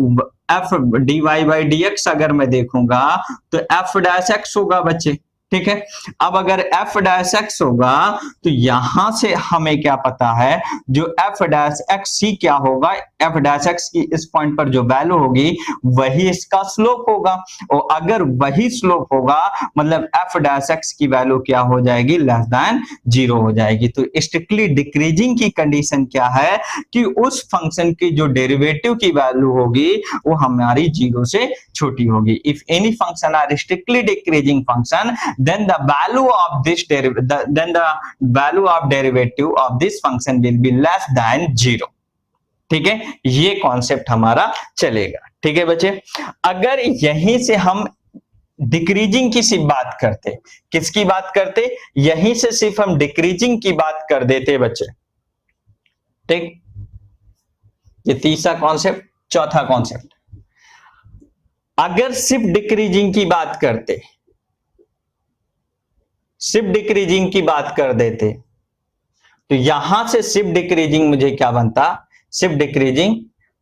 f d y by d x अगर मैं देखूंगा तो एफ डैश एक्स होगा बच्चे। ठीक है, अब अगर एफ डैश एक्स होगा तो यहां से हमें क्या पता है, जो एफ डैश एक्स सी क्या होगा, एफ डैश एक्स की इस पॉइंट पर जो वैल्यू होगी वही इसका स्लोप होगा। और अगर वही स्लोप होगा मतलब एफ डैश एक्स की वैल्यू क्या हो जाएगी, लेस देन 0 हो जाएगी। तो स्ट्रिक्टली डिक्रीजिंग की कंडीशन क्या है कि उस फंक्शन की जो डेरिवेटिव की वैल्यू होगी वो हमारी 0 से छोटी होगी। If any function are strictly decreasing function, then the value of derivative of this function will be less than 0। ठीक है, ये कॉन्सेप्ट हमारा चलेगा। ठीक है बच्चे, अगर यहीं से हम डिक्रीजिंग की सिर्फ बात करते, किसकी बात करते, यहीं से सिर्फ हम डिक्रीजिंग की बात कर देते बच्चे। ठीक, ये तीसरा कॉन्सेप्ट। चौथा कॉन्सेप्ट, अगर सिर्फ डिक्रीजिंग की बात करते, सिर्फ डिक्रीजिंग की बात कर देते तो यहां से सिर्फ डिक्रीजिंग मुझे क्या बनता, सिर्फ डिक्रीजिंग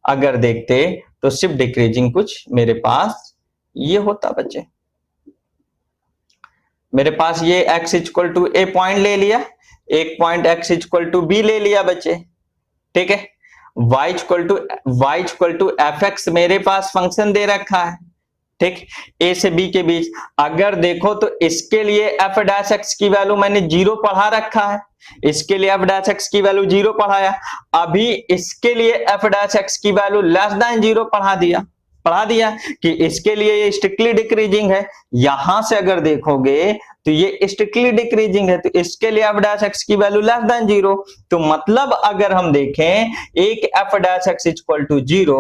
अगर देखते तो सिर्फ डिक्रीजिंग कुछ मेरे पास ये होता बच्चे, मेरे पास ये x equal to a point ले लिया, एक point x equal to b ले लिया बच्चे। ठीक है, y equal to F x मेरे पास फंक्शन दे रखा है। ठीक, ए से बी के बीच अगर देखो तो इसके लिए एफ डैश एक्स की वैल्यू मैंने 0 पढ़ा रखा है, इसके लिए एफ डैश एक्स की वैल्यू 0 पढ़ाया, अभी इसके लिए एफ डैश एक्स की वैल्यू लेस देन 0 पढ़ा दिया कि इसके लिए ये स्ट्रिक्टली डिक्रीजिंग है। यहां से अगर देखोगे तो ये स्ट्रिक्टली डिक्रीजिंग है, तो इसके लिए एफ डैश एक्स की वैल्यू लेस देन 0। तो मतलब अगर हम देखें एक f dash x equal to 0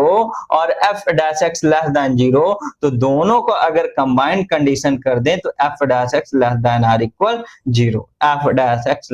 और f dash x less than 0, तो दोनों को अगर कंबाइंड कंडीशन कर दें तो f dash x less than or equal 0, f dash x